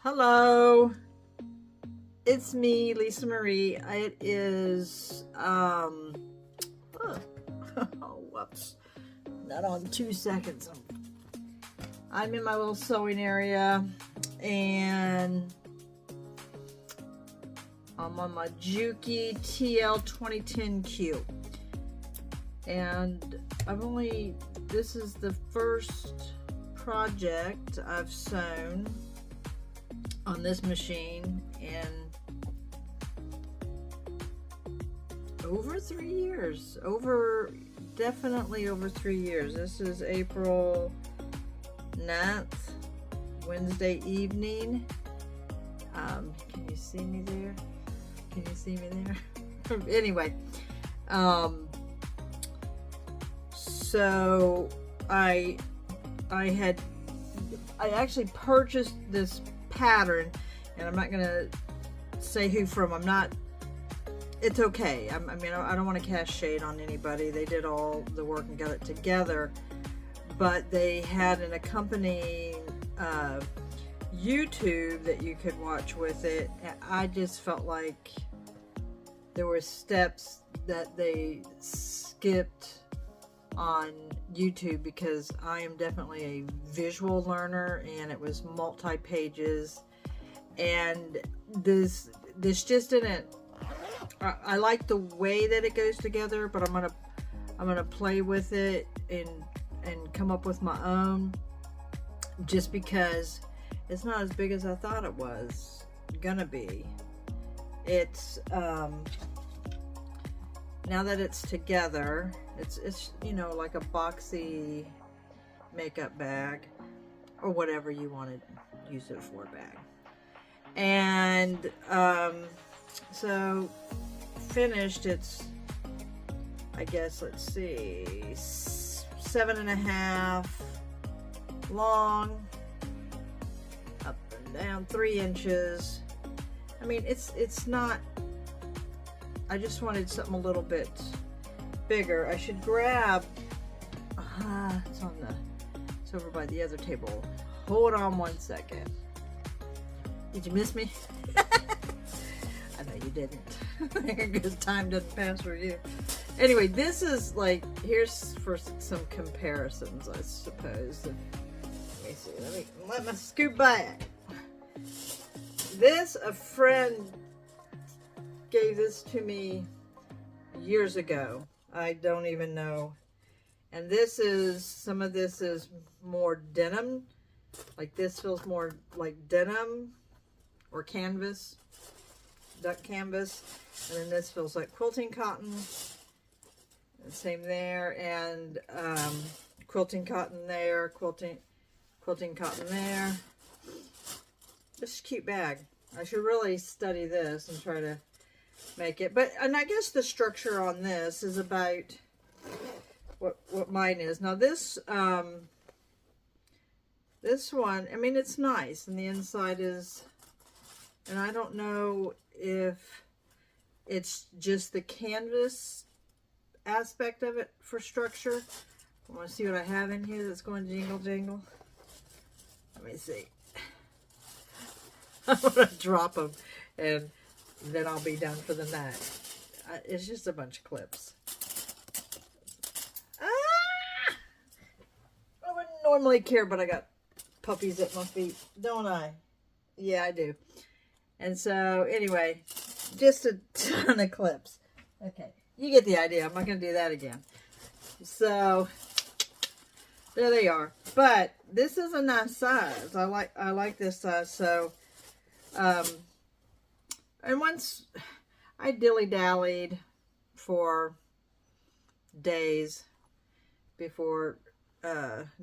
Hello, it's me, Lisa Marie. It is, oh, whoops, not on 2 seconds. I'm in my little sewing area, and I'm on my Juki TL 2010Q, and this is the first project I've sewn on this machine in over 3 years. Definitely over 3 years. This is April 9th, Wednesday evening. Can you see me there? Can you see me there? Anyway, so I actually purchased this pattern, and I'm not gonna say who from. It's okay. I mean, I don't want to cast shade on anybody. They did all the work and got it together, but they had an accompanying YouTube that you could watch with it. And I just felt like there were steps that they skipped on YouTube, because I am definitely a visual learner, and it was multi-pages, and this just didn't. I like the way that it goes together, but I'm gonna play with it and come up with my own, just because it's not as big as I thought it was gonna be. It's now that it's together, it's you know, like a boxy makeup bag, or whatever you want to use it for, bag. And so finished, it's, I guess, let's see, 7.5 long, up and down 3 inches. I mean, it's not, I just wanted something a little bit bigger. I should grab, it's over by the other table. Hold on 1 second. Did you miss me? I know you didn't. Because time doesn't pass for you. Anyway, this is like, here's for some comparisons, I suppose. Let me see. Let me scoot back. A friend gave this to me years ago. I don't even know. And some of this is more denim. Like, this feels more like denim or canvas, duck canvas. And then this feels like quilting cotton. And same there. And quilting cotton there, quilting cotton there. Just a cute bag. I should really study this and try to make it. And I guess the structure on this is about what mine is. Now this one, I mean, it's nice, and the inside is, and I don't know if it's just the canvas aspect of it for structure. I want to see what I have in here that's going jingle jingle. Let me see. I'm going to drop them, and then I'll be done for the night. It's just a bunch of clips. I wouldn't normally care, but I got puppies at my feet, don't I? Yeah, I do. And so, anyway, just a ton of clips. Okay, you get the idea. I'm not going to do that again. So, there they are. But this is a nice size. I like this size. So, and once I dilly-dallied for days before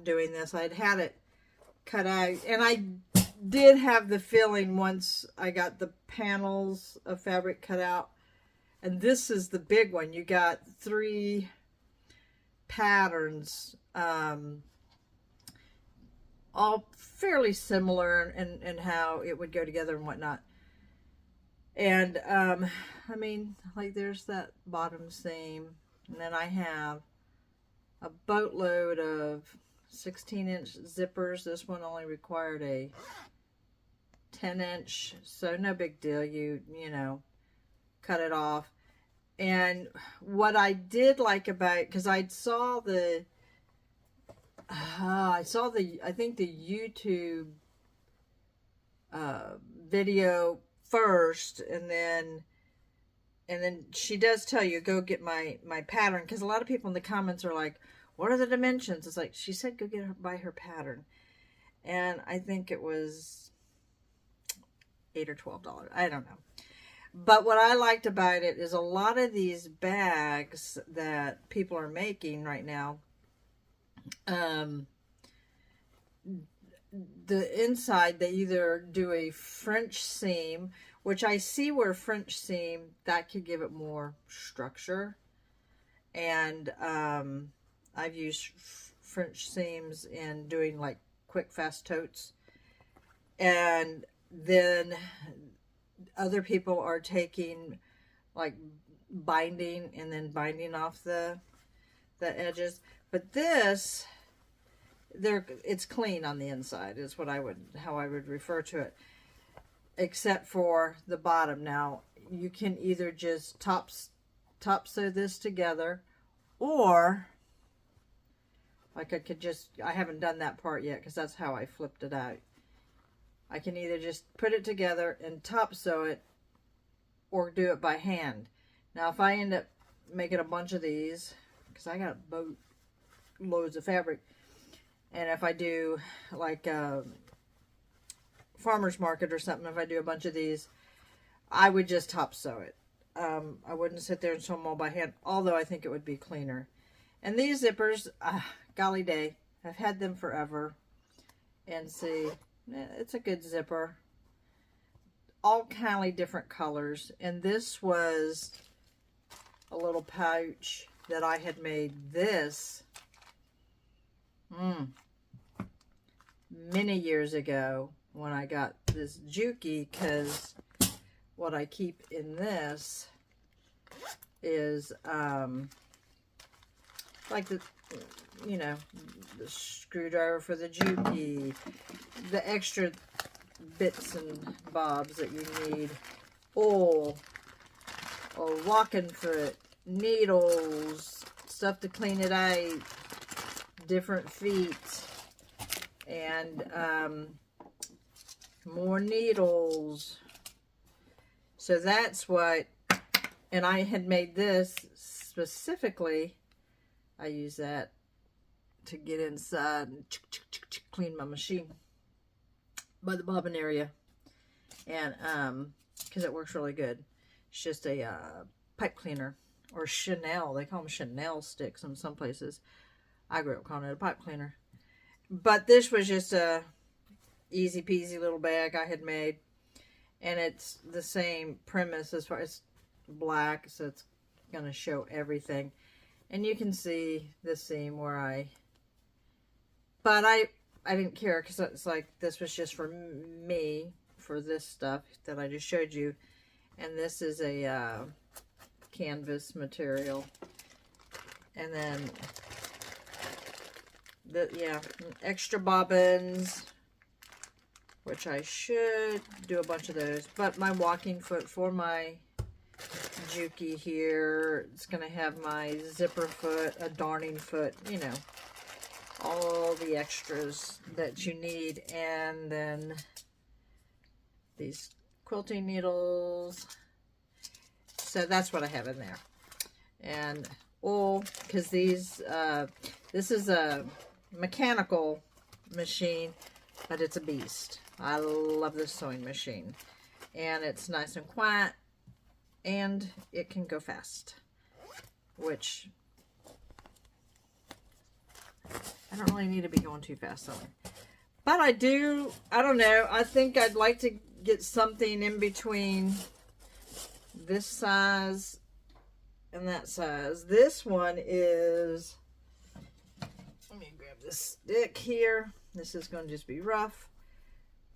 doing this. I'd had it cut out, and I did have the feeling once I got the panels of fabric cut out, and this is the big one. You got 3 patterns, all fairly similar in how it would go together and whatnot. And I mean, like, there's that bottom seam, and then I have a boatload of 16-inch zippers. This one only required a 10-inch, so no big deal. You know, cut it off. And what I did like about it, because I saw the I think the YouTube video first, and then she does tell you, go get my pattern, because a lot of people in the comments are like, what are the dimensions? It's like, she said go get her, buy her pattern. And I think it was $8 or $12. I don't know. But what I liked about it is a lot of these bags that people are making right now, the inside, they either do a French seam, which I see where French seam, that could give it more structure. And I've used French seams in doing like quick, fast totes. And then other people are taking like binding and then binding off the edges. But this, it's clean on the inside is what how I would refer to it, except for the bottom. Now you can either just top sew this together, or like I haven't done that part yet because that's how I flipped it out. I can either just put it together and top sew it, or do it by hand. Now if I end up making a bunch of these, because I got loads of fabric, and if I do like a farmer's market or something, if I do a bunch of these, I would just top sew it. I wouldn't sit there and sew them all by hand, although I think it would be cleaner. And these zippers, golly day, I've had them forever. And see, it's a good zipper. All kind of different colors. And this was a little pouch that I had made this many years ago when I got this Juki, because what I keep in this is like the screwdriver for the Juki, the extra bits and bobs that you need, oil, a walking foot, needles, stuff to clean it out, different feet, and more needles. So that's what, and I had made this specifically. I use that to get inside and clean my machine by the bobbin area, and because it works really good. It's just a pipe cleaner, or Chanel. They call them Chanel sticks in some places. I grew up calling it a pipe cleaner. But this was just a easy peasy little bag I had made. And it's the same premise as far as black, so it's going to show everything. And you can see the seam where but I didn't care, because it's like, this was just for me, for this stuff that I just showed you. And this is a canvas material. And then extra bobbins, which I should do a bunch of those. But my walking foot for my Juki here, it's going to have my zipper foot, a darning foot, all the extras that you need. And then these quilting needles. So that's what I have in there. And oil, because this is a mechanical machine, but it's a beast. I love this sewing machine, and it's nice and quiet, and it can go fast, which I don't really need to be going too fast on it. But I don't know, I think I'd like to get something in between this size and that size. This one is, let me grab this stick here. This is going to just be rough.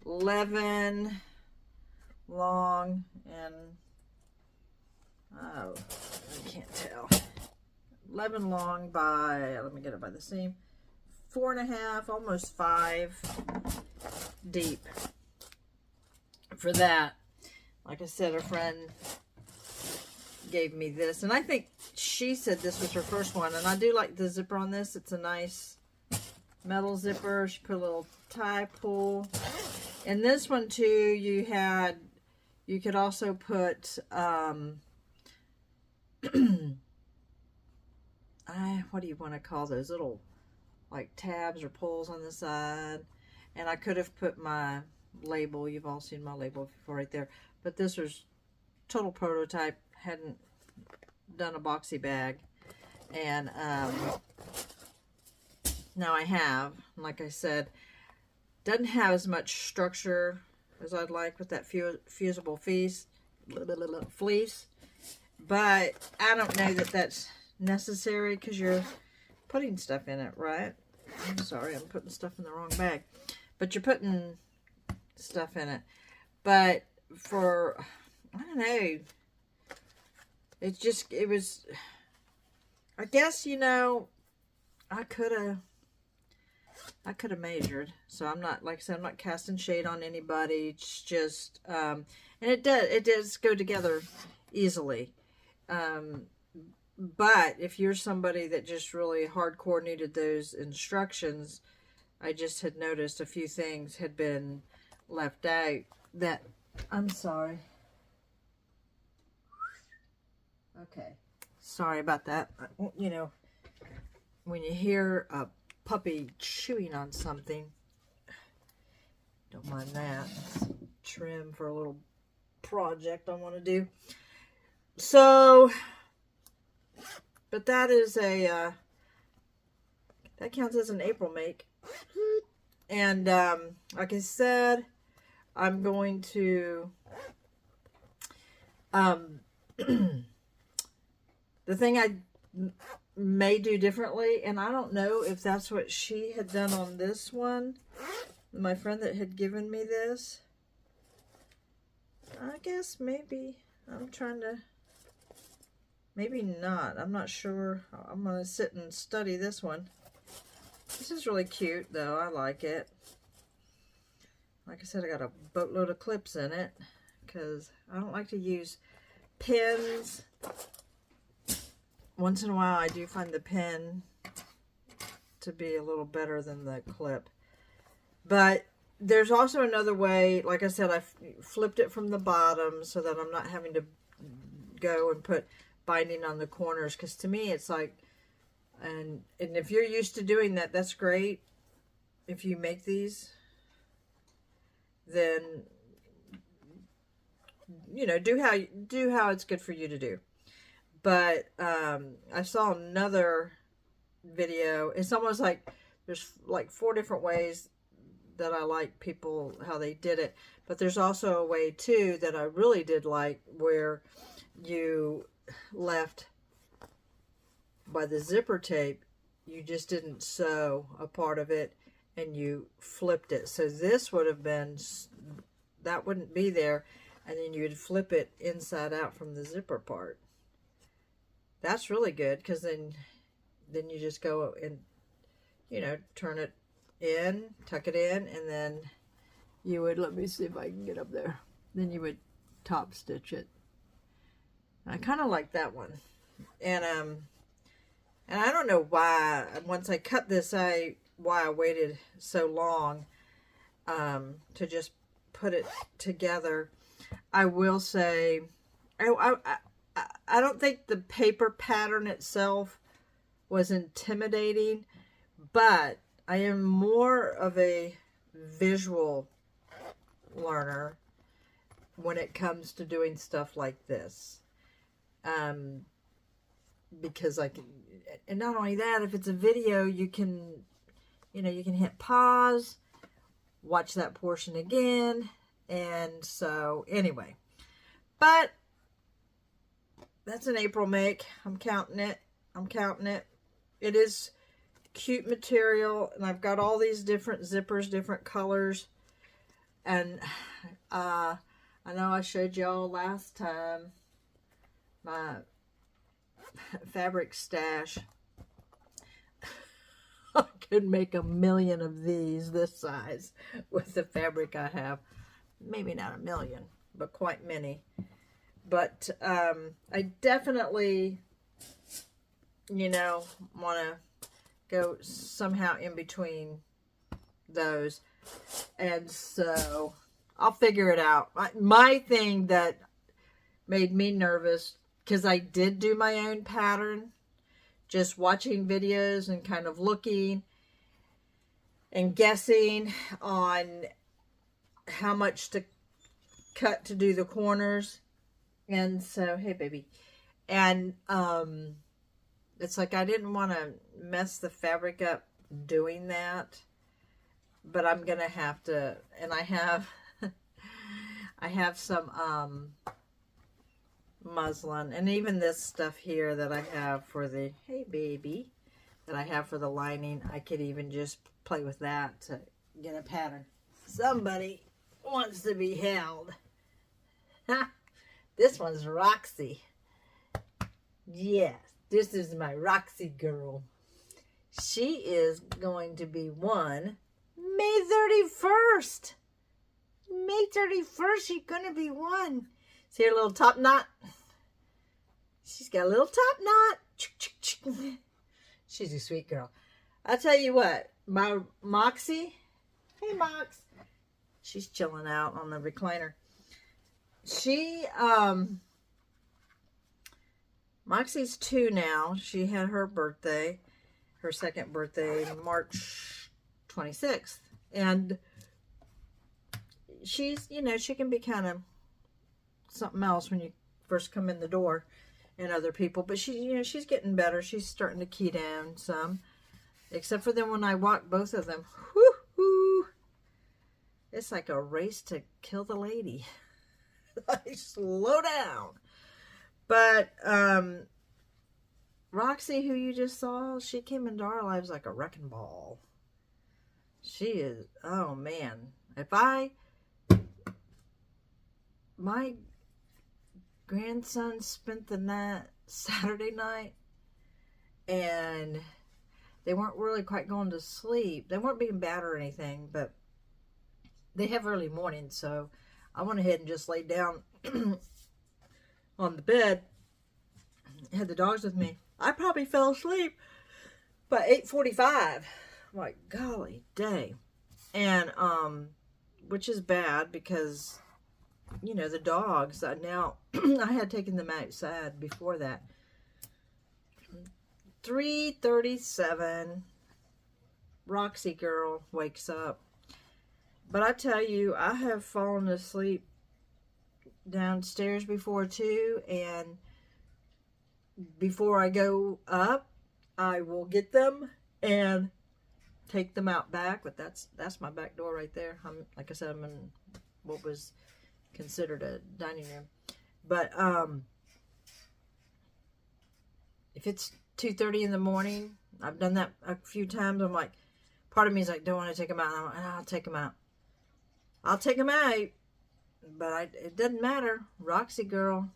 11 long, and oh, I can't tell. 11 long by, let me get it by the seam, 4.5, almost 5 deep. for that. Like I said, a friend gave me this, and I think she said this was her first one, and I do like the zipper on this. It's a nice metal zipper. She put a little tie pull. And this one too, you could also put what do you want to call those, little like tabs or pulls on the side. And I could have put my label. You've all seen my label before right there. But this was total prototype. Hadn't done a boxy bag. And now I have. Like I said, doesn't have as much structure as I'd like with that fusible fleece. But I don't know that that's necessary because you're putting stuff in it, right? I'm sorry, I'm putting stuff in the wrong bag. But you're putting stuff in it. But for, I don't know, it was, I guess, you know, I could have measured. So I'm not, like I said, I'm not casting shade on anybody. It's just, and it does go together easily. But if you're somebody that just really hardcore needed those instructions, I just had noticed a few things had been left out that, I'm sorry. Okay. Sorry about that. You know, when you hear a puppy chewing on something, don't mind that. It's trim for a little project I want to do. So, but that is that counts as an April make. And like I said, I'm going to the thing I may do differently, and I don't know if that's what she had done on this one, my friend that had given me this. I guess maybe I'm trying to, maybe not, I'm not sure. I'm gonna sit and study this one. This is really cute though. I like it. Like I said, I got a boatload of clips in it because I don't like to use pins. Once in a while I do find the pin to be a little better than the clip. But there's also another way. Like I said, I flipped it from the bottom so that I'm not having to go and put binding on the corners, because to me it's like, and if you're used to doing that, that's great. If you make these, then you know, do how it's good for you to do. But I saw another video. It's almost like there's like 4 different ways that I like people how they did it. But there's also a way too that I really did like, where you left by the zipper tape, you just didn't sew a part of it and you flipped it. So this would have been, that wouldn't be there, and then you'd flip it inside out from the zipper part. That's really good, because then you just go and, you know, turn it in, tuck it in, and then you would, let me see if I can get up there, then you would top stitch it. I kind of like that one. And I don't know why, once I cut this, why I waited so long to just put it together. I will say, I don't think the paper pattern itself was intimidating, but I am more of a visual learner when it comes to doing stuff like this. Because I can, and not only that, if it's a video, you can, you know, you can hit pause, watch that portion again. And so anyway, but that's an April make. I'm counting it. It is cute material, and I've got all these different zippers, different colors. And I know I showed y'all last time my fabric stash. I could make 1 million of these this size with the fabric I have. maybe not a million, but quite many. But I definitely, you know, want to go somehow in between those. And so I'll figure it out. My thing that made me nervous, because I did do my own pattern, just watching videos and kind of looking and guessing on how much to cut to do the corners. And so, hey baby. And it's like I didn't want to mess the fabric up doing that, but I'm gonna have to. And I have I have some muslin, and even this stuff here that I have for the, hey baby, that I have for the lining. I could even just play with that to get a pattern. Somebody wants to be held. This one's Roxy. Yes, this is my Roxy girl. She is going to be one May 31st. May 31st, she's going to be one. See her little top knot? She's got a little top knot. She's a sweet girl. I'll tell you what, my Moxie, hey Mox, she's chilling out on the recliner. She, Moxie's 2 now. She had her birthday, her second birthday, March 26th. And she's, you know, she can be kind of something else when you first come in the door and other people. But she, you know, she's getting better. She's starting to key down some. Except for then when I walk both of them, whoo-hoo, it's like a race to kill the lady. Like, slow down. But Roxy, who you just saw, she came into our lives like a wrecking ball. She is, oh man. My grandson spent the night, Saturday night, and they weren't really quite going to sleep. They weren't being bad or anything, but they have early morning, so I went ahead and just laid down on the bed, had the dogs with me. I probably fell asleep by 8:45. Like, golly day. And, which is bad because, you know, the dogs, now, I had taken them outside before that. 3:37, Roxy girl wakes up. But I tell you, I have fallen asleep downstairs before too, and before I go up, I will get them and take them out back. But that's my back door right there. Like I said, I'm in what was considered a dining room. But if it's 2:30 in the morning, I've done that a few times. I'm like, part of me is like, don't want to take them out. I'm like, I'll take them out. I'll take them out. But it doesn't matter. Roxy girl,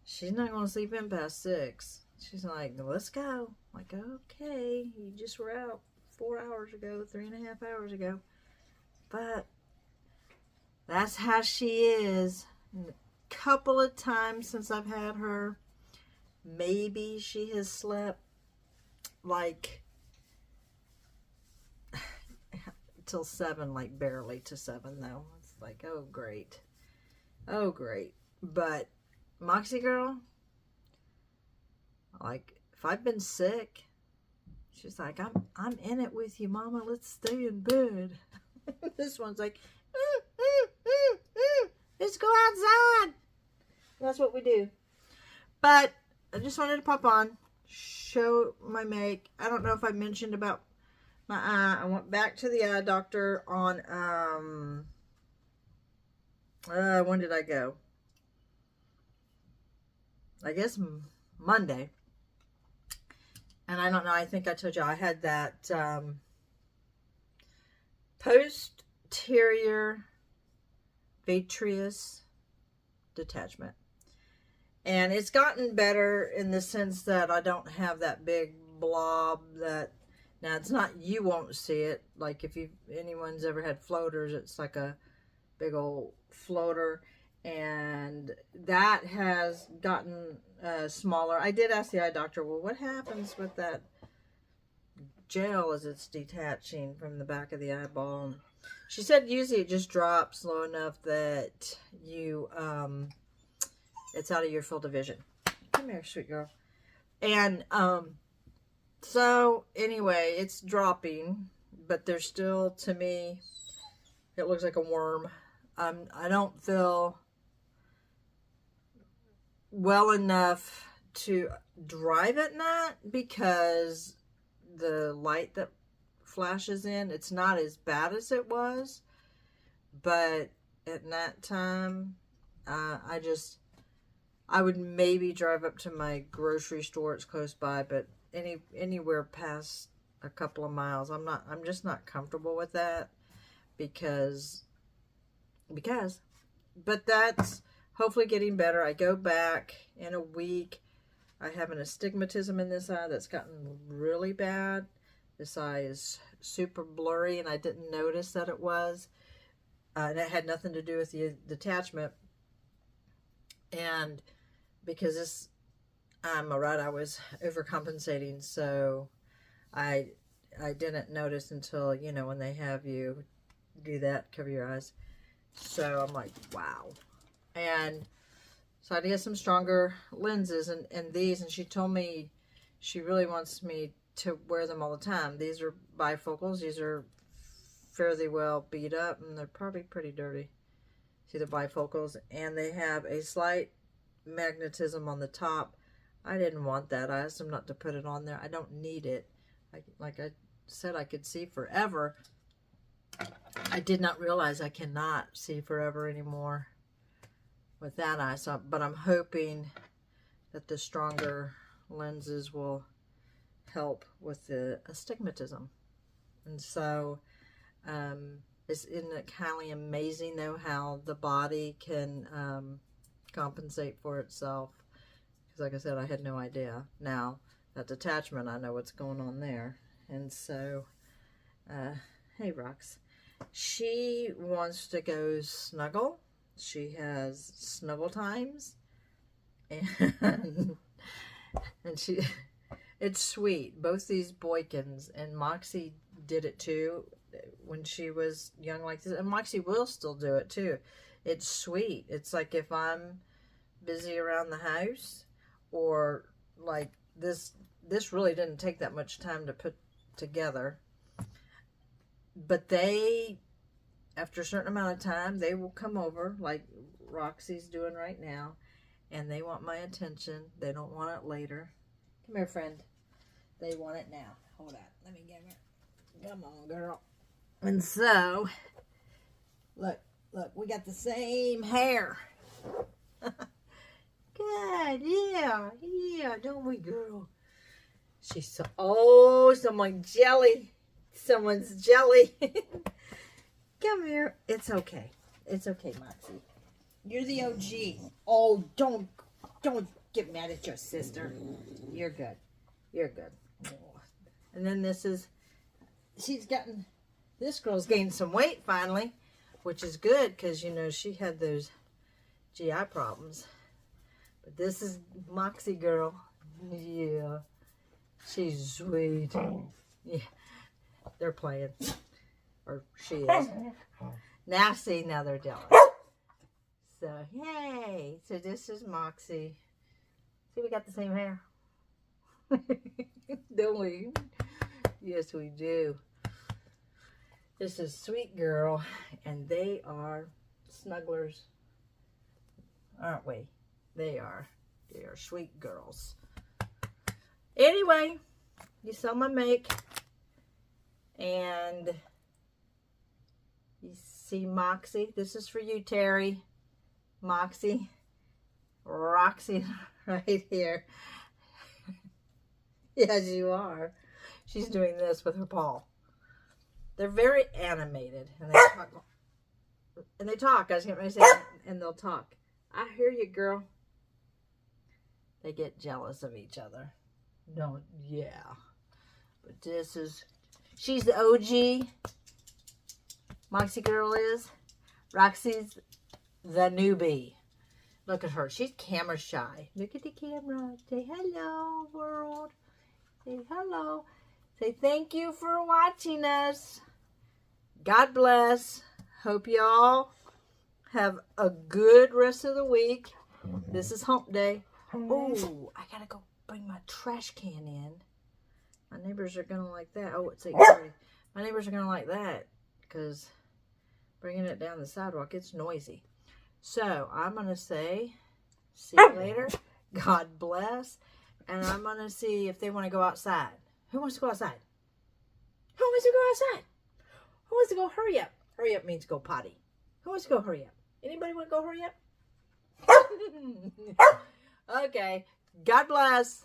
she's not going to sleep in past 6. She's like, let's go. I'm like, okay, you just were out 4 hours ago, 3.5 hours ago. But that's how she is. And a couple of times since I've had her, maybe she has slept like till 7, like barely to 7 though. It's like, oh great. Oh great. But Moxie girl, like, if I've been sick, she's like, I'm in it with you, mama, let's stay in bed. This one's like, let's go outside. That's what we do. But I just wanted to pop on, show my make. I don't know if I mentioned about my eye. I went back to the eye doctor on, when did I go? I guess Monday. And I don't know, I think I told you I had that posterior vitreous detachment. And it's gotten better in the sense that I don't have that big blob that, now it's not, you won't see it. Like if anyone's ever had floaters, it's like a big old floater. And that has gotten smaller. I did ask the eye doctor, well, what happens with that gel as it's detaching from the back of the eyeball? And she said usually it just drops low enough that you, it's out of your field of vision. Come here, sweet girl. And so anyway, it's dropping, but there's still, to me, it looks like a worm. I don't feel well enough to drive at night because the light that flashes in, it's not as bad as it was, but at night time, I would maybe drive up to my grocery store. It's close by, but anywhere past a couple of miles, I'm just not comfortable with that because, but that's hopefully getting better. I go back in a week. I have an astigmatism in this eye that's gotten really bad. This eye is super blurry, and I didn't notice that it was. And it had nothing to do with the detachment. And because I'm right, I was overcompensating, so I didn't notice until, you know, when they have you do that, cover your eyes. So I'm like, wow. And so I had to get some stronger lenses and these, and she told me she really wants me to wear them all the time. These are bifocals. These are fairly well beat up, and they're probably pretty dirty. See the bifocals, and they have a slight magnetism on the top. I didn't want that. I asked them not to put it on there. I don't need it. Like I said, I could see forever. I did not realize I cannot see forever anymore with that eye. So, but I'm hoping that the stronger lenses will help with the astigmatism. And so, isn't it kind of amazing though how the body can compensate for itself? Because like I said, I had no idea. Now that detachment, I know what's going on there. And so, hey Rox, she wants to go snuggle. She has snuggle times, and she, it's sweet. Both these boykins, and Moxie did it too when she was young like this, and Moxie will still do it too. It's sweet. It's like if I'm busy around the house, or like this really didn't take that much time to put together, but they, after a certain amount of time, they will come over like Roxy's doing right now, and they want my attention. They don't want it later. Come here, friend. They want it now. Hold on. Let me get her. Come on, girl. And so, look, we got the same hair. Good, yeah, don't we, girl? She's so, oh, someone's jelly. Someone's jelly. Come here. It's okay. It's okay, Moxie. You're the OG. Oh, don't get mad at your sister. You're good. You're good. And then this girl's gained some weight finally, which is good because, you know, she had those GI problems. But this is Moxie girl. Yeah. She's sweet. Yeah. They're playing. Or she is. Now see, now they're jealous. So, yay. So this is Moxie. See, we got the same hair. Don't we? Yes, we do. This is Sweet Girl, and they are snugglers. Aren't we? They are. They are sweet girls. Anyway, you saw my make. And you see Moxie. This is for you, Terry. Moxie. Roxy right here. Yes, you are. She's doing this with her paw. They're very animated. And they talk. And they talk. I was getting ready to say, and they'll talk. I hear you, girl. They get jealous of each other. Don't, yeah. But this is, she's the OG. Moxie girl is. Roxy's the newbie. Look at her. She's camera shy. Look at the camera. Say hello, world. Say hello. Say thank you for watching us. God bless. Hope y'all have a good rest of the week. This is hump day. Oh, I gotta go bring my trash can in. My neighbors are gonna like that. Oh, it's 8:30. My neighbors are gonna like that because bringing it down the sidewalk, it's noisy. So I'm gonna say, see you later. God bless. And I'm gonna see if they want to go outside. Who wants to go outside? Who wants to go outside? Who wants to go? Hurry up. Hurry up means go potty. Who wants to go hurry up? Anybody want to go hurry up? Okay. God bless.